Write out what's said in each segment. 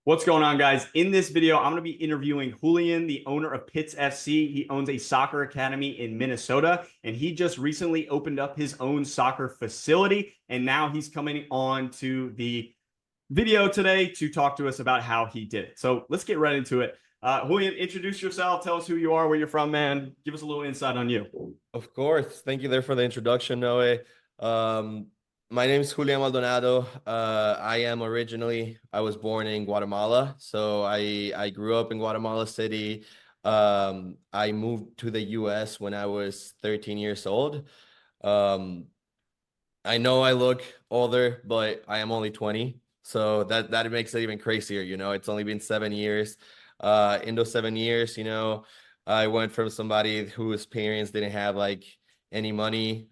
What's going on, guys? In this video, I'm going to be interviewing Julian, the owner of Pitts FC. He owns a soccer academy in Minnesota, and he just recently opened up his own soccer facility. And now he's coming on to the video today to talk to us about how he did it. So let's get right into it. Julian, introduce yourself. Tell us who you are, where you're from, man. Give us a little insight on you. Of course. Thank you there for the introduction, Noe. Um, my name is Julian Maldonado. I was born in Guatemala. So I grew up in Guatemala City. I moved to the US when I was 13 years old. Um, I know I look older, but I am only 20. So that makes it even crazier. It's only been 7 years. In those 7 years, I went from somebody whose parents didn't have like any money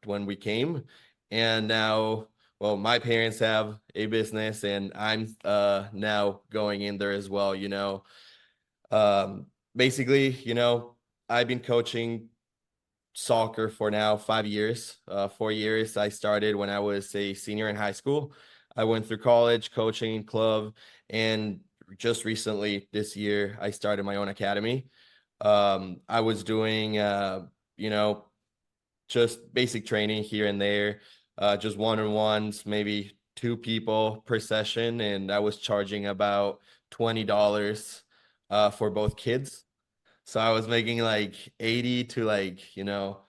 when we came. And now, well, my parents have a business and I'm now going in there as well. Basically, I've been coaching soccer for now 5 years. 4 years. I started when I was a senior in high school. I went through college, coaching, club, and just recently this year, I started my own academy. I was doing, just basic training here and there, just one-on-ones, maybe two people per session, and I was charging about $20 for both kids. So I was making like 80 to like, what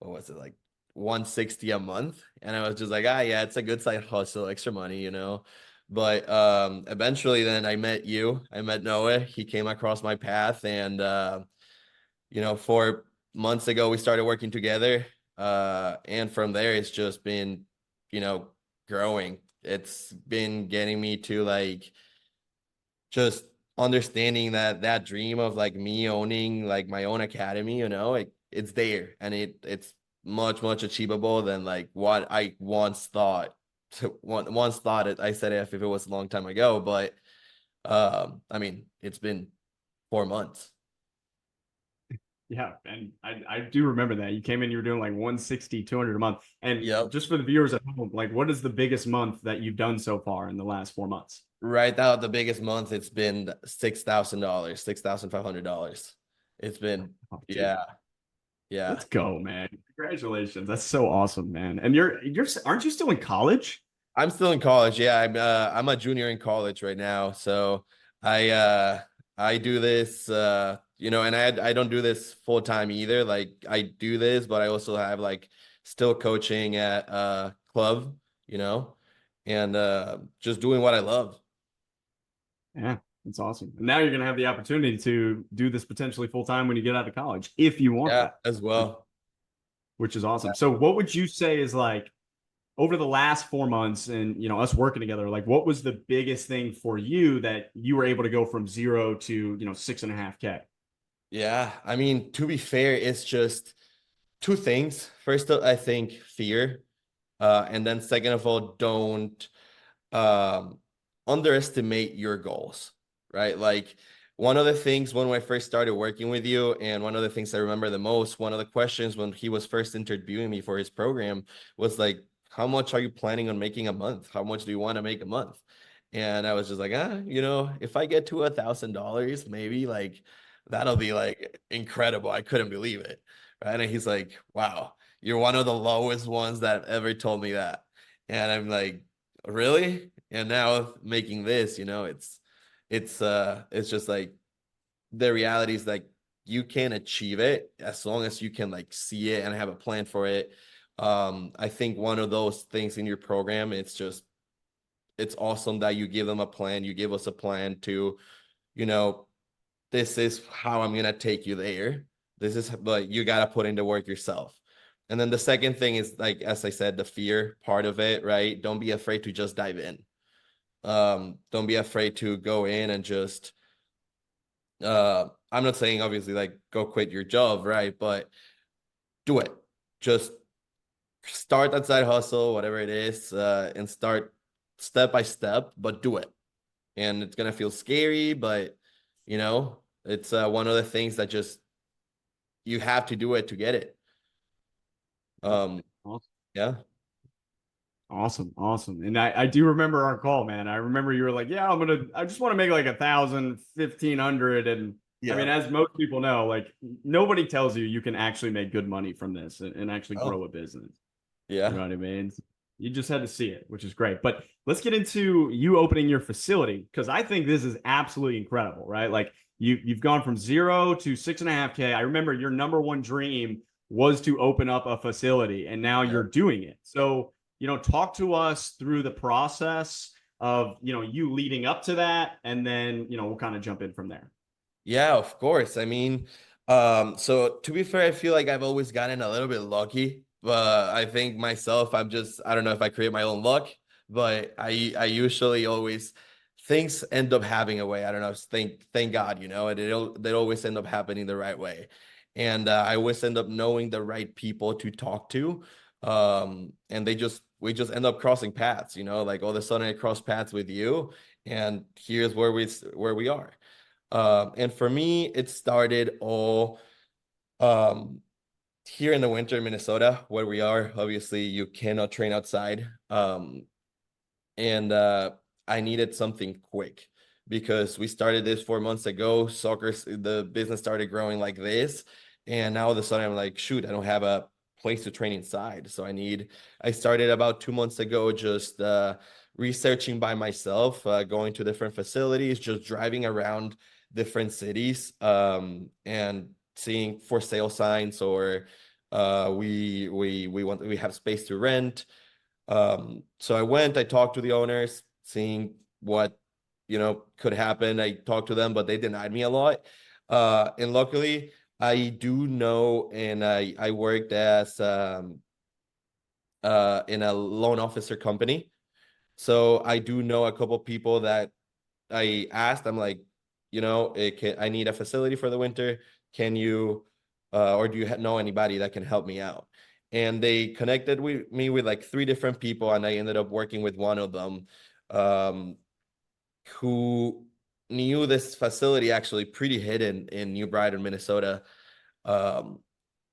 was it, like 160 a month? And I was just like, yeah, it's a good side hustle, extra money. But eventually then I met you. I met Noah. He came across my path and 4 months ago we started working together. And from there it's just been, you know, growing. It's been getting me to like just understanding that dream of like me owning like my own academy, it's there and it's much achievable than like what I once thought. I said if it was a long time ago, but I mean it's been 4 months. Yeah, and I do remember that. You came in, you were doing like 160, 200 a month. And Yep. just for the viewers at home, like what is the biggest month that you've done so far in the last 4 months? Right now, the biggest month it's been $6,000, $6,500. It's been, Oh, dude, yeah, yeah. let's go, man. Congratulations. That's so awesome, man. And you're aren't you still in college? I'm still in college. Yeah, I'm a junior in college right now. So I uh I do this and I don't do this full time either. Like I do this, but I also have like still coaching at club, you know, and just doing what I love. Yeah, that's awesome. And now you're gonna have the opportunity to do this potentially full time when you get out of college, if you want Yeah, that, as which, well. which is awesome. So what would you say is like over the last 4 months and us working together, like what was the biggest thing for you that you were able to go from zero to 6.5K? Yeah, I mean, to be fair, it's just two things. First, I think fear, and then second of all, don't um, underestimate your goals, right? Like one of the things when I first started working with you, and one of the things I remember the most, one of the questions when he was first interviewing me for his program was like, how much are you planning on making a month? How much do you want to make a month? And I was just like, if I get to $1,000, maybe like that'll be like incredible. I couldn't believe it. Right. And he's like, wow, you're one of the lowest ones that ever told me that. And I'm like, really? And now making this, it's just like the reality is like you can achieve it as long as you can like see it and have a plan for it. I think one of those things in your program, it's awesome that you give them a plan. You give us a plan to, you know, this is how I'm gonna take you there. But you gotta put in the work yourself. And then the second thing is like, as I said, the fear part of it, right? Don't be afraid to just dive in. Don't be afraid to go in and just I'm not saying obviously like go quit your job, right? But do it. Just start that side hustle, whatever it is, and start step by step, but do it. And it's gonna feel scary, but it's one of the things that just you have to do it to get it. Yeah. Um, Awesome. yeah. Awesome, awesome. And I do remember our call, man. I remember you were like, yeah, I just want to make like 1,000, 1,500. And I mean, Yeah. as most people know, like nobody tells you you can actually make good money from this and actually Oh, grow a business. You yeah. know what I mean? You just had to see it, which is great. But let's get into you opening your facility because I think this is absolutely incredible, right? Like you've gone from 0 to 6.5K. I remember your number one dream was to open up a facility, and now you're Yep. doing it. So, talk to us through the process of, you leading up to that, and then, we'll kind of jump in from there. Yeah, of course. I mean, so to be fair, I feel like I've always gotten a little bit lucky, but I think myself, I don't know if I create my own luck, but I usually always things end up having a way. I don't know, thank God, and they always end up happening the right way. And I always end up knowing the right people to talk to. And we just end up crossing paths, like all of a sudden I cross paths with you, and here's where we are. And for me, it started all um, here in the winter in Minnesota, where we are. Obviously, you cannot train outside. And I needed something quick because we started this 4 months ago. The business started growing like this. And now all of a sudden, I'm like, shoot, I don't have a place to train inside. So I started about 2 months ago just researching by myself, going to different facilities, just driving around different cities and seeing for sale signs or we have space to rent. So I talked to the owners, seeing what, could happen. I talked to them, but they denied me a lot. And luckily I do know, and I worked as, in a loan officer company. So I do know a couple people that I asked, I'm like, I need a facility for the winter. Can you, or do you know anybody that can help me out? And they connected with me with like three different people, and I ended up working with one of them, um, who knew this facility actually pretty hidden in New Brighton, Minnesota. Um,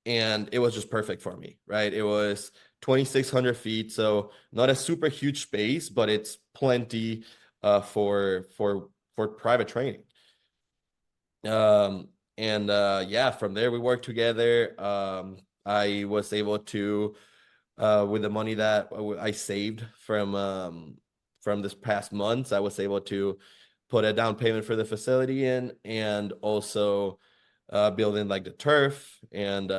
and it was just perfect for me, right? It was 2,600 feet, so not a super huge space, but it's plenty for private training. And yeah, from there we worked together. I was able to, with the money that I saved from this past months, I was able to put a down payment for the facility in, and also build in like the turf and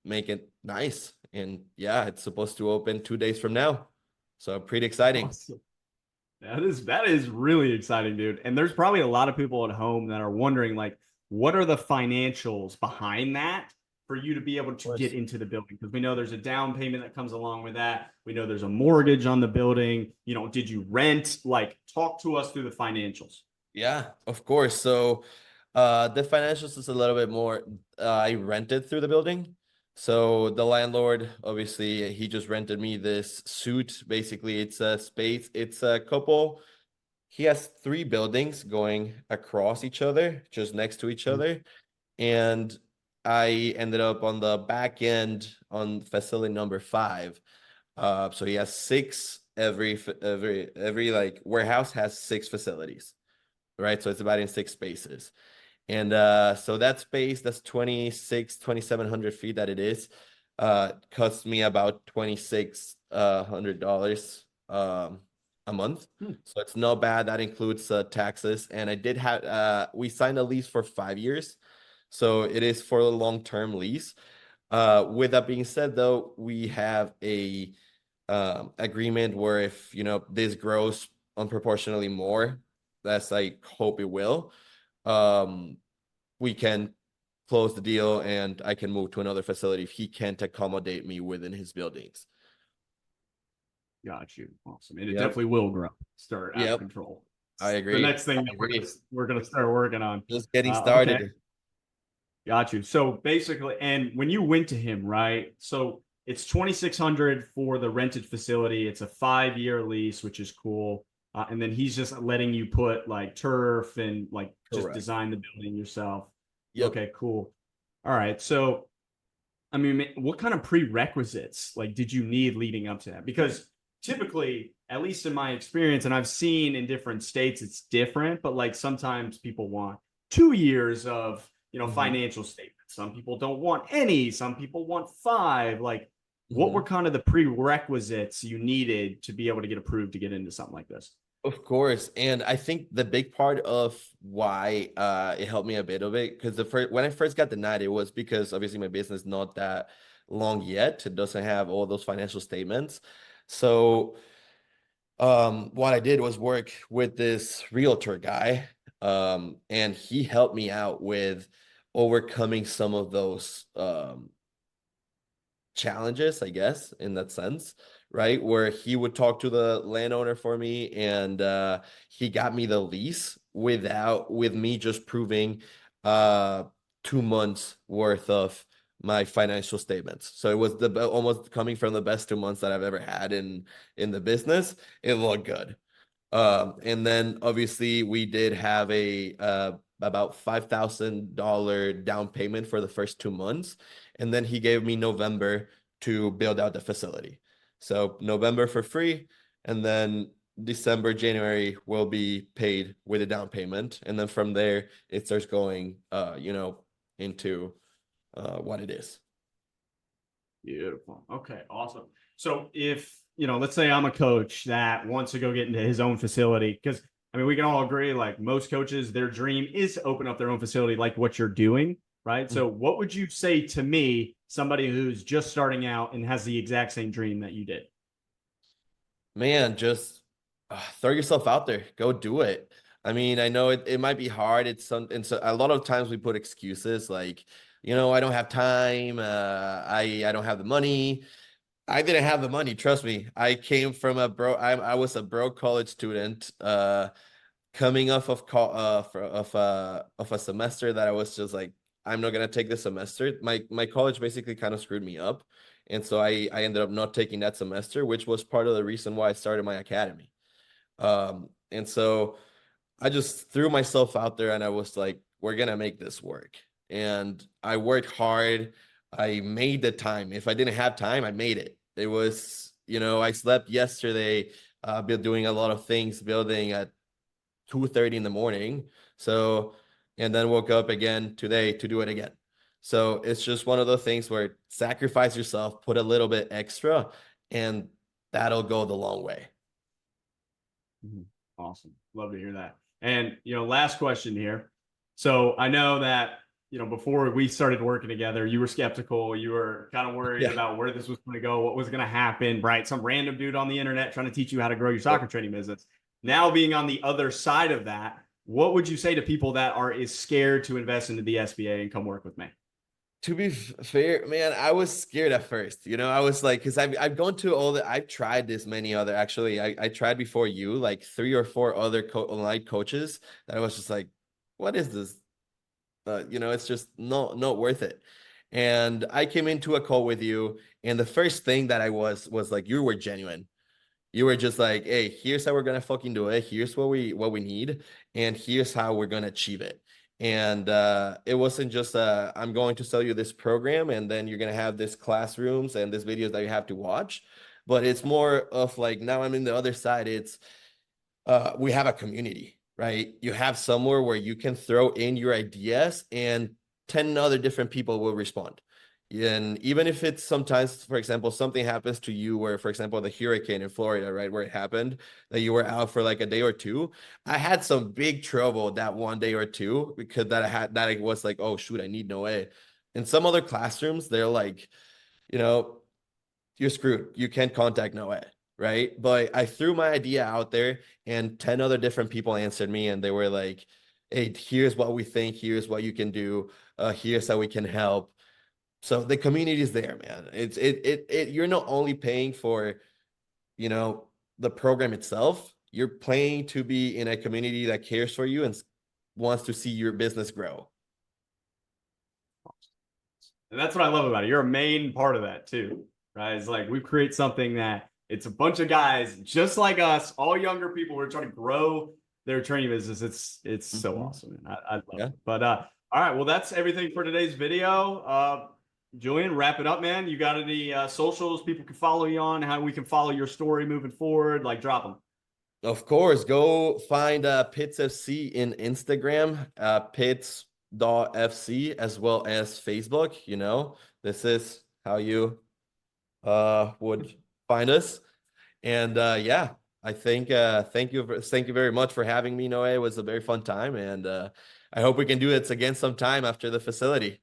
make it nice. And yeah, it's supposed to open 2 days from now, so pretty exciting. Awesome. That is really exciting, dude. And there's probably a lot of people at home that are wondering, like, what are the financials behind that for you to be able Of to get course. into the building? Because we know there's a down payment that comes along with that. We know there's a mortgage on the building. Did you rent? Like, talk to us through the financials. Yeah, of course. So the financials is a little bit more. I rented through the building. So the landlord, obviously, he just rented me this suite. Basically, it's a space, it's a couple. He has three buildings going across each other, just next to each other. And I ended up on the back end on facility number 5. So he has six, every like warehouse has 6 facilities, right? So it's about in 6 spaces. And so that space, that's 2,700 feet that it is, cost me about $2,600 a month. Hmm. So it's not bad. That includes taxes. And I did have we signed a lease for 5 years. So it is for a long-term lease. With that being said, though, we have a agreement where if this grows unproportionately more, that's I hope it will, um, we can close the deal and I can move to another facility if he can't accommodate me within his buildings. Got you. Awesome. And it Yep. definitely will grow, start out of Yep. control. I It's the agree. next thing I that we're gonna agree. we're gonna start working on. Just getting Okay. started. Got you. So basically, and when you went to him, right? So it's 2,600 for the rented facility. It's a 5-year lease, which is cool. And then he's just letting you put like turf and like just Correct. design the building yourself. Yep. Okay, cool. All right. So I mean, what kind of prerequisites like did you need leading up to that? Because typically, at least in my experience, and I've seen in different states, it's different, but like sometimes people want 2 years of, Mhm. financial statements. Some people don't want any, some people want five. Like, what were Mhm. kind of the prerequisites you needed to be able to get approved to get into something like this? Of course, and I think the big part of why it helped me a bit of it, because the first when I first got denied, it was because obviously my business not that long yet. It doesn't have all those financial statements. So what I did was work with this realtor guy, and he helped me out with overcoming some of those challenges, I guess, in that sense, right? Where he would talk to the landowner for me, and he got me the lease with me just proving uh 2 months worth of my financial statements. So it was almost coming from the best 2 months that I've ever had in the business. It looked good. And then obviously we did have a about $5,000 down payment for the first 2 months, and then he gave me November to build out the facility. So November for free, and then December, January will be paid with a down payment, and then from there it starts going, into what it is. Beautiful. Okay, awesome. So if, let's say I'm a coach that wants to go get into his own facility, because I mean, we can all agree, like most coaches, their dream is to open up their own facility, like what you're doing, right? So what would you say to me, somebody who's just starting out and has the exact same dream that you did? Man, just throw yourself out there. Go do it. I mean, I know it might be hard. It's something. So a lot of times we put excuses like, I don't have time. I don't have the money. I didn't have the money. Trust me. I came from I was a broke college student. Coming off of of a semester that I was just like, I'm not gonna take this semester. My college basically kind of screwed me up, and so I ended up not taking that semester, which was part of the reason why I started my academy. And so I just threw myself out there, and I was like, we're gonna make this work. And I worked hard. I made the time. If I didn't have time, I made it. It was, I slept yesterday, been doing a lot of things, building at 2:30 in the morning. So, and then woke up again today to do it again. So it's just one of those things where sacrifice yourself, put a little bit extra, and that'll go the long way. Mhm. Awesome. Love to hear that. And, last question here. So I know that, before we started working together, you were skeptical. You were kind of worried Yeah. about where this was going to go, what was going to happen, right? Some random dude on the internet trying to teach you how to grow your soccer training business. Now, being on the other side of that, what would you say to people that are is scared to invest into the SBA and come work with me? To be fair, man, I was scared at first. I was like, because I've gone to I've tried this many other, actually, I tried before you, like 3 or 4 other online coaches that I was just like, what is this? It's just not worth it. And I came into a call with you, and the first thing that I was like, you were genuine. You were just like, hey, here's how we're gonna fucking do it. Here's what we need, and here's how we're gonna achieve it. And it wasn't just I'm going to sell you this program, and then you're gonna have this classrooms and this videos that you have to watch. But it's more of like, now I'm in the other side. It's we have a community, right? You have somewhere where you can throw in your ideas, and 10 other different people will respond. And even if it's sometimes, for example, something happens to you where, for example, the hurricane in Florida, right, where it happened, that you were out for like a day or two. I had some big trouble that one day or two, because that it was like, oh shoot, I need no way. In some other classrooms, they're like, you know, you're screwed. You can't contact Noah, right? But I threw my idea out there, and 10 other different people answered me, and they were like, hey, here's what we think, here's what you can do, here's how we can help. So the community is there, man. You're not only paying for, you know, the program itself, you're paying to be in a community that cares for you and wants to see your business grow. And that's what I love about it. You're a main part of that too, right? It's like we create something that it's a bunch of guys just like us, all younger people who are trying to grow their training business. It's so Mhm. awesome. I love Yeah. it. But all right, well, that's everything for today's video. Julian, wrap it up, man. You got any socials people can follow you on, how we can follow your story moving forward? Like, drop them. Of course, go find Pits FC in Instagram, pits.fc, as well as Facebook. You know, this is how you would find us. And yeah, I think thank you very much for having me, Noe. It was a very fun time, and I hope we can do it again sometime after the facility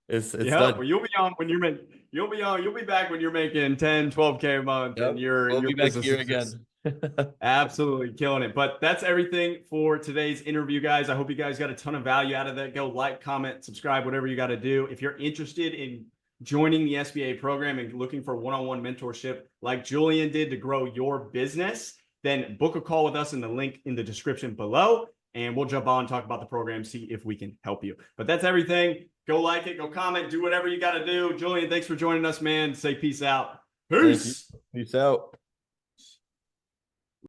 it's Yeah, done. well, you'll be on when you're making, you'll be back when you're making 10, 12K a month Yep, and we'll your be back business here is just again. absolutely killing it. But that's everything for today's interview, guys. I hope you guys got a ton of value out of that. Go like, comment, subscribe, whatever you got to do. If you're interested in joining the SBA program and looking for one-on-one mentorship like Julian did to grow your business, then book a call with us in the link in the description below, and we'll jump on, talk about the program, see if we can help you. But that's everything. Go like it, go comment, do whatever you got to do. Julian, thanks for joining us, man. Say peace out. Thank you. Peace. Peace out.